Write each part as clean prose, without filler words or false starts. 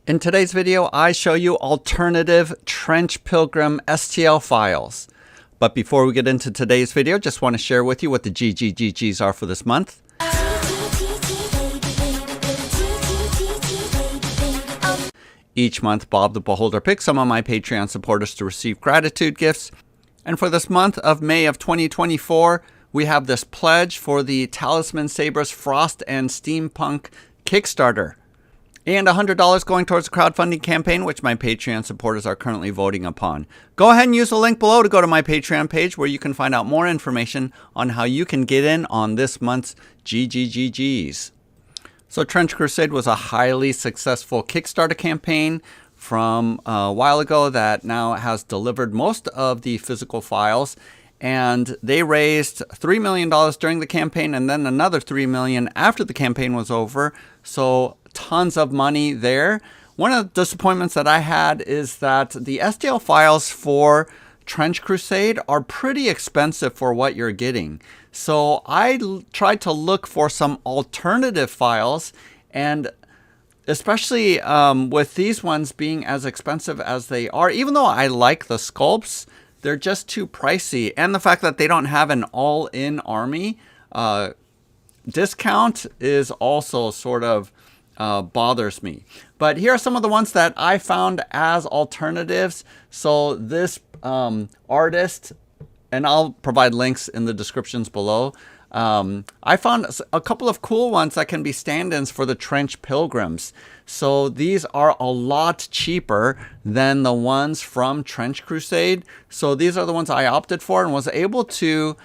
In today's video, I show you alternative Trench Pilgrim STL files. But before we get into today's video, just want to share with you what the GGGGs are for this month. Each month, Bob the Beholder picks some of my Patreon supporters to receive gratitude gifts. And for this month of May of 2024, we have this pledge for the Talisman Sabers Frost and Steampunk Kickstarter. And $100 going towards a crowdfunding campaign, which my Patreon supporters are currently voting upon. Go ahead and use the link below to go to my Patreon page where you can find out more information on how you can get in on this month's GGGGs. So Trench Crusade was a highly successful Kickstarter campaign from a while ago that now has delivered most of the physical files. And they raised $3 million during the campaign and then another $3 million after the campaign was over. So tons of money there. One of the disappointments that I had is that the STL files for Trench Crusade are pretty expensive for what you're getting. So I tried to look for some alternative files, and especially with these ones being as expensive as they are, even though I like the sculpts, they're just too pricey. And the fact that they don't have an all-in army discount is also sort of bothers me. But here are some of the ones that I found as alternatives. So this artist, and I'll provide links in the descriptions below. I found a couple of cool ones that can be stand-ins for the Trench Pilgrims. So these are a lot cheaper than the ones from Trench Crusade. So these are the ones I opted for and was able to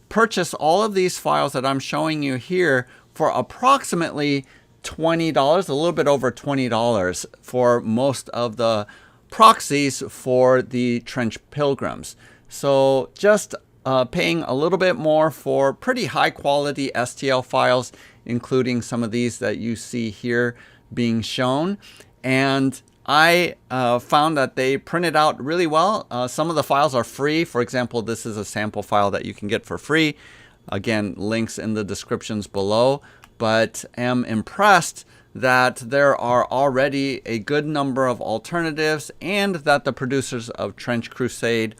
purchase all of these files that I'm showing you here for approximately $20, a little bit over $20 for most of the proxies for the Trench Pilgrims. So just paying a little bit more for pretty high quality STL files, including some of these that you see here being shown. And I found that they printed out really well. Some of the files are free. For example, this is a sample file that you can get for free. Again, links in the descriptions below. But am impressed that there are already a good number of alternatives and that the producers of Trench Crusade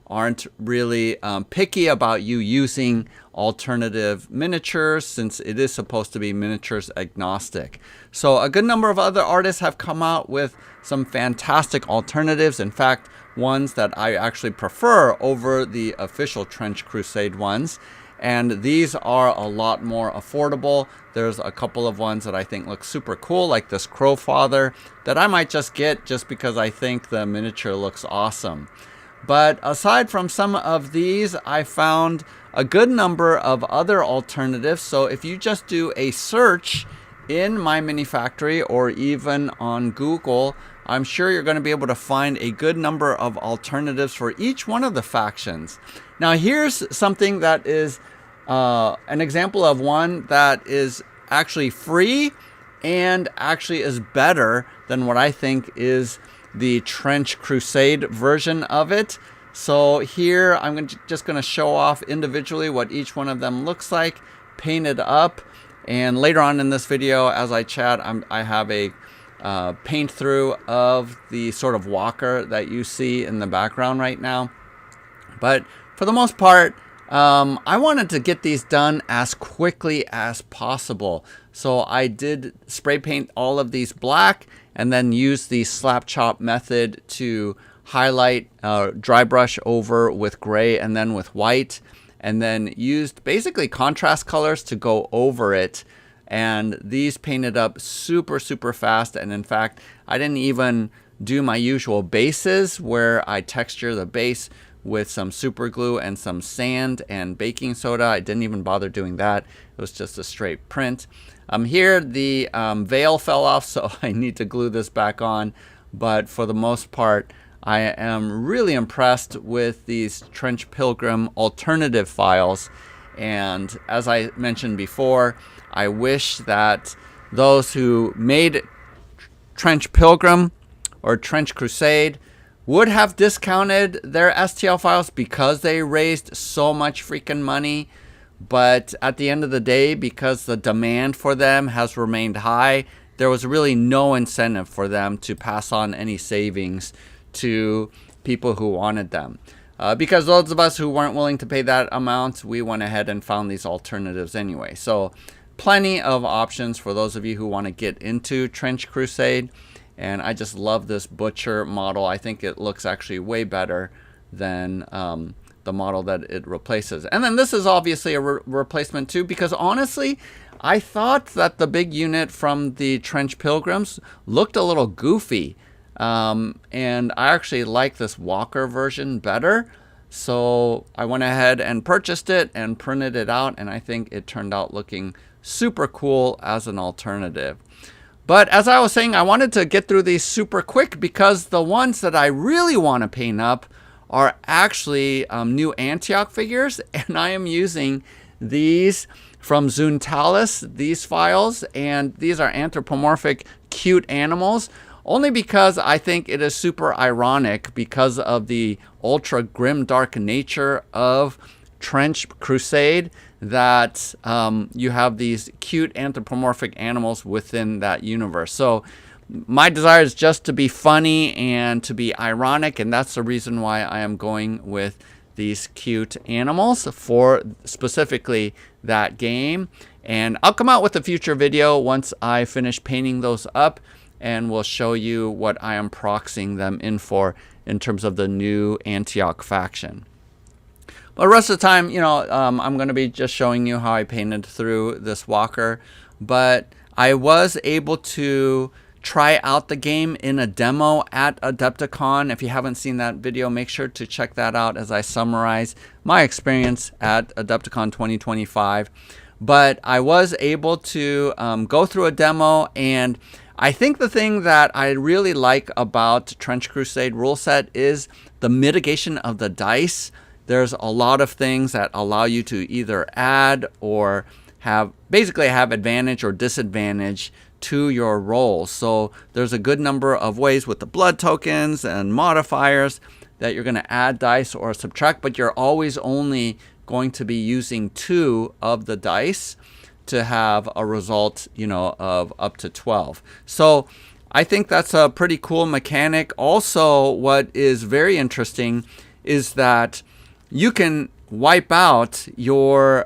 aren't really picky about you using alternative miniatures, since it is supposed to be miniatures agnostic. So a good number of other artists have come out with some fantastic alternatives. In fact, ones that I actually prefer over the official Trench Crusade ones. And these are a lot more affordable. There's a couple of ones that I think look super cool, like this Crow Father, that I might just get just because I think the miniature looks awesome. But aside from some of these, I found a good number of other alternatives. So if you just do a search in My Mini Factory or even on Google, I'm sure you're going to be able to find a good number of alternatives for each one of the factions. Now here's something that is an example of one that is actually free and actually is better than what I think is the Trench Crusade version of it. So here I'm just going to show off individually what each one of them looks like, painted up. And later on in this video, as I chat, I have a paint through of the sort of walker that you see in the background right now. But for the most part, I wanted to get these done as quickly as possible. So I did spray paint all of these black and then use the slap chop method to highlight, dry brush over with gray and then with white, and then used basically contrast colors to go over it. And these painted up super, super fast. And in fact, I didn't even do my usual bases where I texture the base with some super glue and some sand and baking soda. I didn't even bother doing that. It was just a straight print. Here the veil fell off, so I need to glue this back on. But for the most part, I am really impressed with these Trench Pilgrim alternative files. And as I mentioned before, I wish that those who made Trench Pilgrim or Trench Crusade would have discounted their STL files because they raised so much freaking money. But at the end of the day, because the demand for them has remained high, there was really no incentive for them to pass on any savings to people who wanted them. Because those of us who weren't willing to pay that amount, we went ahead and found these alternatives anyway. So plenty of options for those of you who want to get into Trench Crusade. And I just love this Butcher model. I think it looks actually way better than the model that it replaces. And then this is obviously a replacement too, because honestly, I thought that the big unit from the Trench Pilgrims looked a little goofy. And I actually like this Walker version better. So I went ahead and purchased it and printed it out, and I think it turned out looking super cool as an alternative. But as I was saying, I wanted to get through these super quick because the ones that I really want to paint up are actually new Antioch figures, and I am using these from Zoontalis, these files, and these are anthropomorphic cute animals. Only because I think it is super ironic because of the ultra grim dark nature of Trench Crusade that you have these cute anthropomorphic animals within that universe. So my desire is just to be funny and to be ironic, and that's the reason why I am going with these cute animals for specifically that game. And I'll come out with a future video once I finish painting those up, and we'll show you what I am proxying them in for in terms of the new Antioch faction. But the rest of the time, you know, I'm going to be just showing you how I painted through this Walker. But I was able to try out the game in a demo at Adepticon. If you haven't seen that video, make sure to check that out as I summarize my experience at Adepticon 2025. But I was able to go through a demo, and I think the thing that I really like about Trench Crusade rule set is the mitigation of the dice. There's a lot of things that allow you to either add or basically have advantage or disadvantage to your rolls. So there's a good number of ways with the blood tokens and modifiers that you're going to add dice or subtract, but you're always only going to be using 2 of the dice to have a result, you know, of up to 12. So I think that's a pretty cool mechanic. Also, what is very interesting is that you can wipe out your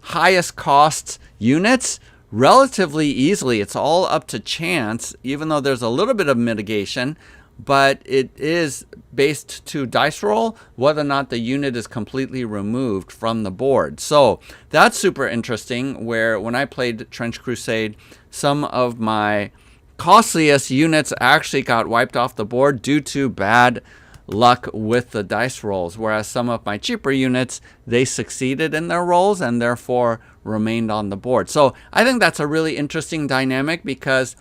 highest cost units relatively easily. It's all up to chance, even though there's a little bit of mitigation, but it is based to dice roll whether or not the unit is completely removed from the board. So that's super interesting, where when I played Trench Crusade, some of my costliest units actually got wiped off the board due to bad luck with the dice rolls, whereas some of my cheaper units, they succeeded in their rolls and therefore remained on the board. So I think that's a really interesting dynamic, because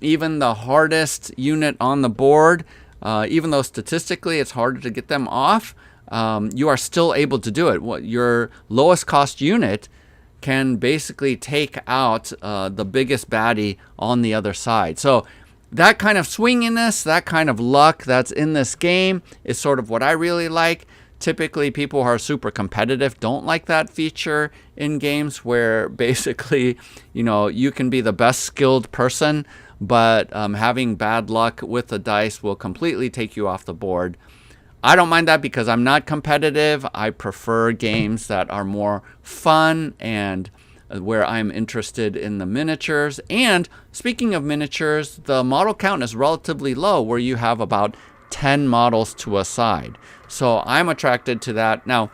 even the hardest unit on the board, even though statistically it's harder to get them off, you are still able to do it. Your lowest cost unit can basically take out the biggest baddie on the other side. So that kind of swinginess, that kind of luck that's in this game is sort of what I really like. Typically, people who are super competitive don't like that feature in games, where basically, you know, you can be the best skilled person, but having bad luck with the dice will completely take you off the board. I don't mind that because I'm not competitive. I prefer games that are more fun and where I'm interested in the miniatures. And speaking of miniatures, the model count is relatively low, where you have about 10 models to a side. So I'm attracted to that. Now,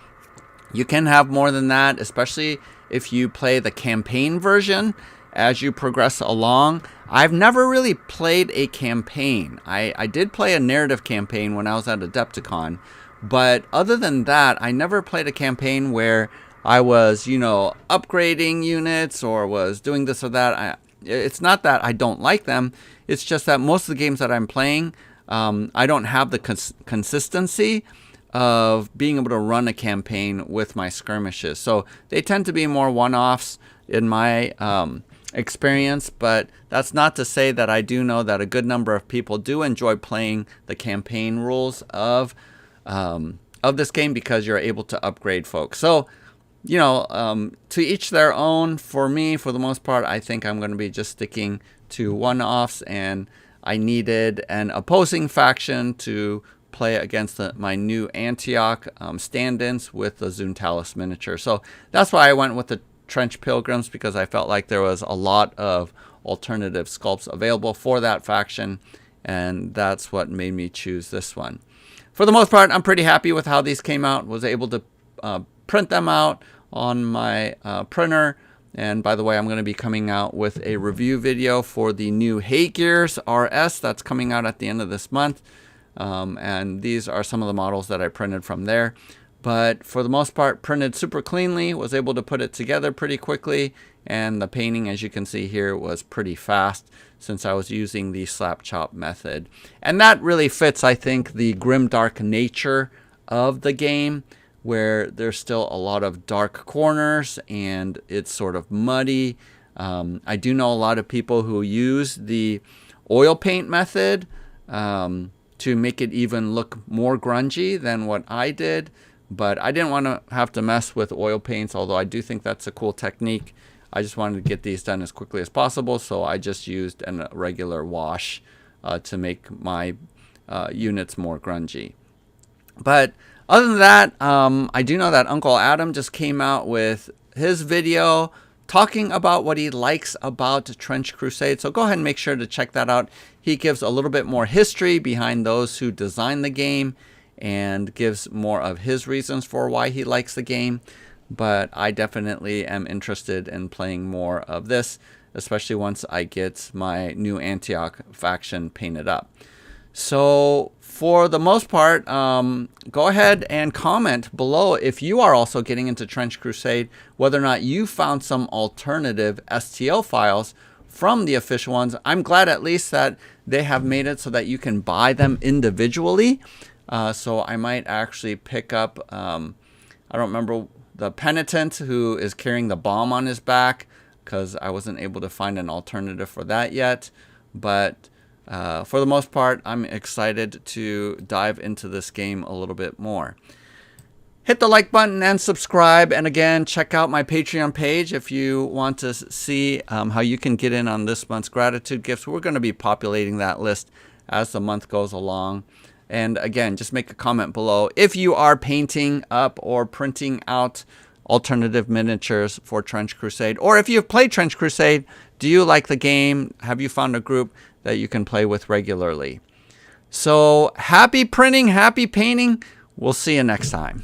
you can have more than that, especially if you play the campaign version as you progress along. I've never really played a campaign. I did play a narrative campaign when I was at Adepticon, but other than that, I never played a campaign where I was, you know, upgrading units or was doing this or that. It's not that I don't like them. It's just that most of the games that I'm playing, I don't have the consistency of being able to run a campaign with my skirmishes. So they tend to be more one-offs in my experience, but that's not to say that I do know that a good number of people do enjoy playing the campaign rules of this game, because you're able to upgrade folks. So, you know, to each their own. For me, for the most part, I think I'm going to be just sticking to one-offs, and I needed an opposing faction to play against my new Antioch stand-ins with the Zoontalis miniature. So that's why I went with the Trench Pilgrims, because I felt like there was a lot of alternative sculpts available for that faction, and that's what made me choose this one. For the most part, I'm pretty happy with how these came out. Was able to print them out on my printer. And by the way, I'm going to be coming out with a review video for the new Hay Gears RS that's coming out at the end of this month. And these are some of the models that I printed from there. But for the most part, printed super cleanly, was able to put it together pretty quickly. And the painting, as you can see here, was pretty fast since I was using the slap chop method. And that really fits, I think, the grimdark nature of the game, where there's still a lot of dark corners and it's sort of muddy. I do know a lot of people who use the oil paint method to make it even look more grungy than what I did. But I didn't want to have to mess with oil paints, although I do think that's a cool technique. I just wanted to get these done as quickly as possible, so I just used a regular wash to make my units more grungy. But other than that, I do know that Uncle Adam just came out with his video talking about what he likes about Trench Crusade. So go ahead and make sure to check that out. He gives a little bit more history behind those who designed the game and gives more of his reasons for why he likes the game. But I definitely am interested in playing more of this, especially once I get my new Antioch faction painted up. So for the most part, go ahead and comment below if you are also getting into Trench Crusade, whether or not you found some alternative STL files from the official ones. I'm glad at least that they have made it so that you can buy them individually. So I might actually pick up, I don't remember, the Penitent who is carrying the bomb on his back, because I wasn't able to find an alternative for that yet. But for the most part, I'm excited to dive into this game a little bit more. Hit the like button and subscribe. And again, check out my Patreon page if you want to see how you can get in on this month's gratitude gifts. We're going to be populating that list as the month goes along. And again, just make a comment below if you are painting up or printing out alternative miniatures for Trench Crusade. Or if you've played Trench Crusade, do you like the game? Have you found a group that you can play with regularly? So happy printing, happy painting. We'll see you next time.